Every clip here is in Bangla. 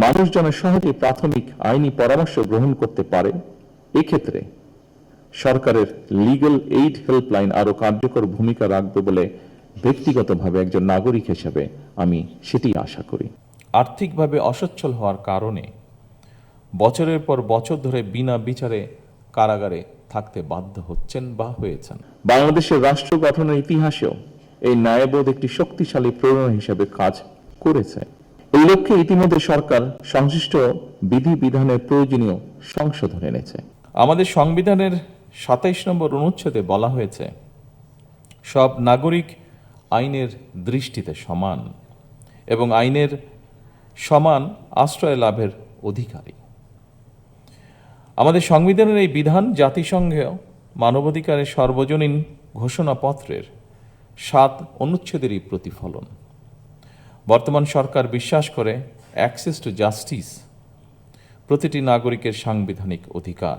মানুষ যেন সহজে প্রাথমিক আইনি পরামর্শ গ্রহণ করতে পারে, এক্ষেত্রে সরকারের লিগ্যাল এইড হেল্পলাইন আরো কার্যকর ভূমিকা রাখবে বলে ব্যক্তিগতভাবে একজন নাগরিক হিসেবে আমি সেটি আশা করি। আর্থিকভাবে অসচ্ছল হওয়ার কারণে বছরের পর বছর ধরে বিনা বিচারে কারাগারে থাকতে বাধ্য হচ্ছেন বা হয়েছেন। বাংলাদেশের রাষ্ট্র গঠনের ইতিহাসেও এই ন্যায়বোধ একটি শক্তিশালী প্রেরণা হিসেবে কাজ করেছে। এই লক্ষ্যে ইতিমধ্যে সরকার সংশ্লিষ্ট বিধিবিধানের প্রয়োজনীয় সংশোধন এনেছে। আমাদের সংবিধানের ২৭ নম্বর অনুচ্ছেদে বলা হয়েছে, সব নাগরিক আইনের দৃষ্টিতে সমান এবং আইনের সমান আশ্রয় লাভের অধিকারী। আমাদের সংবিধানের এই বিধান জাতিসংঘেও মানবাধিকারের সর্বজনীন ঘোষণাপত্রের ৭ অনুচ্ছেদেরই প্রতিফলন। বর্তমান সরকার বিশ্বাস করে অ্যাক্সেস টু জাস্টিস প্রতিটি নাগরিকের সাংবিধানিক অধিকার।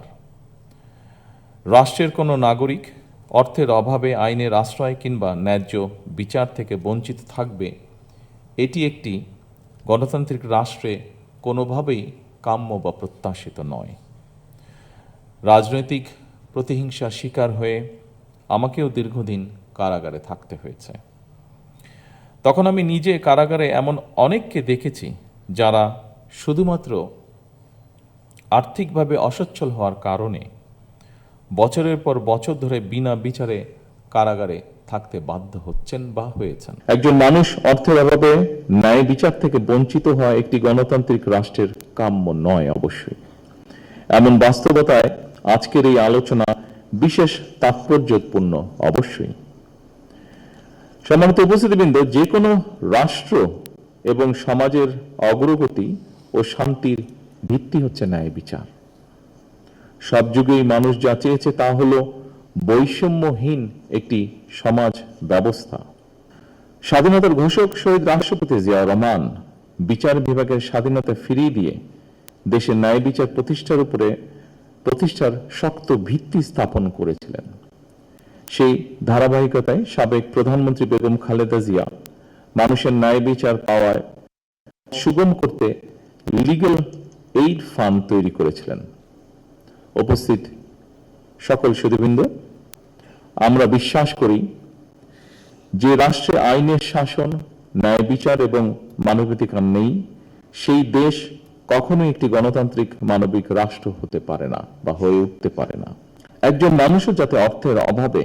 রাষ্ট্রের কোনো নাগরিক অর্থের অভাবে আইনের আশ্রয় কিংবা ন্যায্য বিচার থেকে বঞ্চিত থাকবে, এটি একটি গণতান্ত্রিক রাষ্ট্রে কোনোভাবেই কাম্য বা প্রত্যাশিত নয়। রাজনৈতিক প্রতিহিংসার শিকার হয়ে আমাকেও দীর্ঘদিন কারাগারে থাকতে হয়েছে। তখন আমি নিজে কারাগারে এমন অনেককে দেখেছি যারা শুধুমাত্র আর্থিকভাবে অসচ্ছল হওয়ার কারণে বছরের পর বছর ধরে বিনা বিচারে কারাগারে থাকতে বাধ্য হচ্ছেন বা হয়েছেন। একজন মানুষ অর্থের অভাবে ন্যায় বিচার থেকে বঞ্চিত হওয়া একটি গণতান্ত্রিক রাষ্ট্রের কাম্য নয়। অবশ্যই এমন বাস্তবতায় আজকের এই আলোচনা বিশেষ তাৎপর্যপূর্ণ। অবশ্যই সম্মানিত উপস্থিতিবৃন্দ, যে কোনো রাষ্ট্র এবং সমাজের অগ্রগতি ও শান্তির ভিত্তি হচ্ছে ন্যায় বিচার। সব যুগেই মানুষ যা চেয়েছে তা হল বৈষম্যহীন একটি সমাজ ব্যবস্থা। স্বাধীনতার ঘোষক শহীদ রাষ্ট্রপতি জিয়াউর রহমান বিচার বিভাগের স্বাধীনতা ফিরিয়ে দিয়ে দেশের ন্যায় বিচার প্রতিষ্ঠার শক্ত ভিত্তি স্থাপন করেছিলেন। সেই ধারাবাহিকতায় সাবেক প্রধানমন্ত্রী বেগম খালেদা জিয়া মানুষের ন্যায় বিচার পাওয়ায় সুগম করতে লিগ্যাল এইড ফান্ড তৈরি করেছিলেন। উপস্থিত সকল সুধীবৃন্দ, আমরা বিশ্বাস করি যে রাষ্ট্রে আইনের শাসন, ন্যায় বিচার এবং মানবাধিকার নেই, সেই দেশ কখনোই একটি গণতান্ত্রিক মানবিক রাষ্ট্র হতে পারে না বা হয়ে উঠতে পারে না। একজন মানুষও যাতে অর্থের অভাবে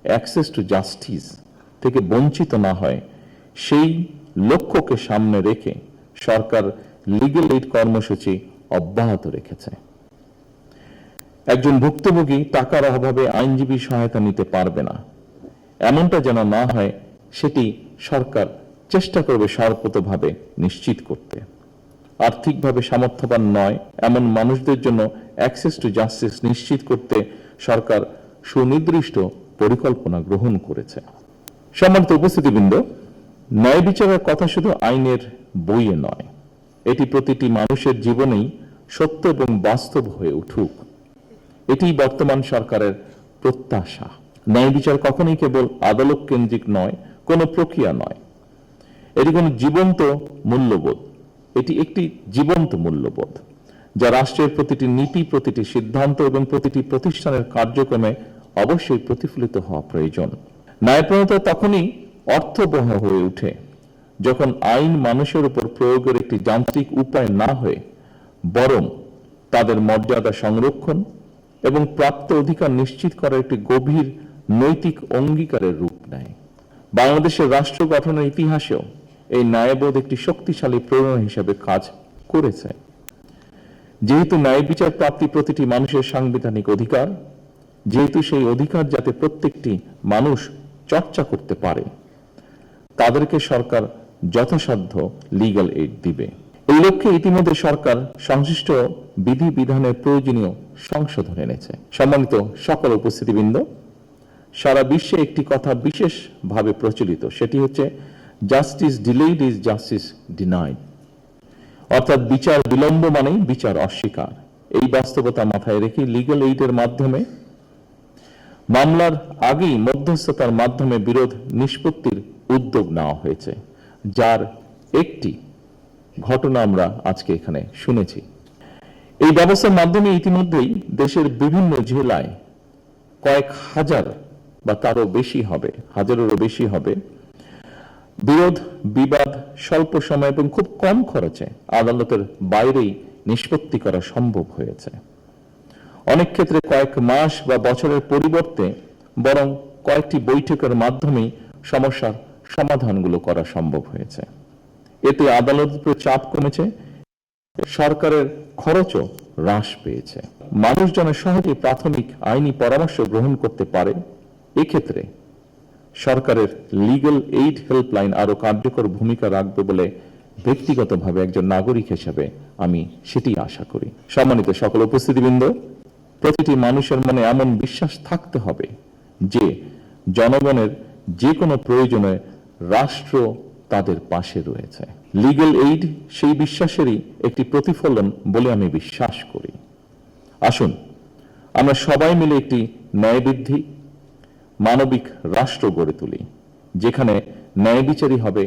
অ্যাক্সেস টু জাস্টিস থেকে বঞ্চিত না হয়, সেই লক্ষ্যকে সামনে রেখে সরকার লিগ্যাল এইড কর্মসূচি অব্যাহত রেখেছে। একজন ভুক্তভোগী টাকার অভাবে আইনজীবী সহায়তা নিতে পারবে না, এমনটা যেন না হয় সেটি সরকার চেষ্টা করবে সর্বতোভাবে নিশ্চিত করতে। আর্থিকভাবে সামর্থ্যবান নয় এমন মানুষদের জন্য অ্যাক্সেস টু জাস্টিস নিশ্চিত করতে সরকার সুনির্দিষ্ট পরিকল্পনা গ্রহণ করেছে। সম্মানিত উপস্থিতিবৃন্দ, ন্যায় বিচারের কথা শুধু আইনের বইয়ে নয়, এটি প্রতিটি মানুষের জীবনেই সত্য এবং বাস্তব হয়ে উঠুক, এটি বর্তমান সরকারের প্রত্যাশা। ন্যায় বিচার কখনোই কেবল আদালত কেন্দ্রিক নয়, কোনো প্রক্রিয়া নয়, এটি কোনো জীবন্ত মূল্যবোধ। এটি একটি জীবন্ত মূল্যবোধ যা রাষ্ট্রের প্রতিটি নীতি, প্রতিটি সিদ্ধান্ত এবং প্রতিটি প্রতিষ্ঠানের কার্যক্রমে অবশ্যই প্রতিফলিত হওয়া প্রয়োজন। ন্যায়প্রণতা তখনই অর্থবহ হয়ে ওঠে যখন আইন মানুষের উপর প্রয়োগের একটি যান্ত্রিক উপায় না হয়ে বরং তাদের মর্যাদা সংরক্ষণ এবং প্রাপ্ত অধিকার নিশ্চিত করার একটি গভীর নৈতিক অঙ্গীকারের রূপ নেয়। বাংলাদেশের রাষ্ট্র গঠনের ইতিহাসেও এই ন্যায়বোধ একটি শক্তিশালী প্রেরণা হিসেবে কাজ করেছে। যেহেতু ন্যায় বিচার প্রাপ্তি প্রতিটি মানুষের সাংবিধানিক অধিকার, যেহেতু সেই অধিকার যাতে প্রত্যেকটি মানুষ চর্চা করতে পারে, তাদেরকে সরকার যথাসাধ্য লিগ্যাল এইড দিবে। এই লক্ষ্যে ইতিমধ্যে সরকার সংশ্লিষ্ট বিধিবিধানের প্রয়োজনীয় সংশোধন এনেছে। সম্মানিত সকল উপস্থিতিবৃন্দ, সারা বিশ্বে একটি কথা বিশেষভাবে প্রচলিত, সেটি হচ্ছে justice delayed is justice denied, অর্থাৎ বিচার বিলম্ব মানেই বিচার অস্বীকার। এই বাস্তবতা মাথায় রেখে লিগ্যাল এইডের মাধ্যমে মামলার আগেই মধ্যস্থতার মাধ্যমে বিরোধ নিষ্পত্তির উদ্যোগ নেওয়া হয়েছে, যার একটি ঘটনা আমরা আজকে এখানে শুনেছি। এই ব্যবস্থার মাধ্যমে ইতিমধ্যেই দেশের বিভিন্ন জেলায় কয়েক হাজার বা তারও বেশি হবে, হাজারেরও বেশি হবে, বিরোধ বিবাদ স্বল্প সময় এবং খুব কম খরচে আদালতের বাইরেই নিষ্পত্তি করা সম্ভব হয়েছে। অনেক ক্ষেত্রে কয়েক মাস বা বছরের পরিবর্তে বরং কয়েকটি বৈঠকের মাধ্যমেই সমস্যার সমাধানগুলো করা সম্ভব হয়েছে। এতে আদালতের উপর চাপ কমেছে, সরকারের খরচও হ্রাস পেয়েছে। মানুষ যেন সহজে প্রাথমিক আইনি পরামর্শ গ্রহণ করতে পারে, এক্ষেত্রে সরকারের লিগ্যাল এইড হেল্পলাইন আরো কার্যকর ভূমিকা রাখবে বলে ব্যক্তিগতভাবে একজন নাগরিক হিসেবে আমি সেটি আশা করি। সম্মানিত সকল উপস্থিতিবৃন্দ, প্রতিটি মানুষের মনে এমন বিশ্বাস থাকতে হবে যে জনগণের যে কোনো প্রয়োজনে রাষ্ট্র তাদের পাশে রয়েছে। লিগ্যাল এইড সেই বিশ্বাসেরই একটি প্রতিফলন বলে আমি বিশ্বাস করি। আসুন আমরা সবাই মিলে একটি ন্যায়বৃদ্ধি মানবিক রাষ্ট্র গড়ে তুলি, যেখানে ন্যায় বিচারই হবে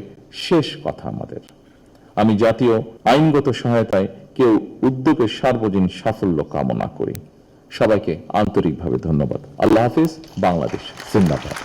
শেষ কথা আমাদের। আমি জাতীয় আইনগত সহায়তায় কেউ উদ্যোগের সার্বজনীন সাফল্য কামনা করি। সবাইকে আন্তরিকভাবে ধন্যবাদ। আল্লাহ হাফিজ। বাংলাদেশ জিন্দাবাদ।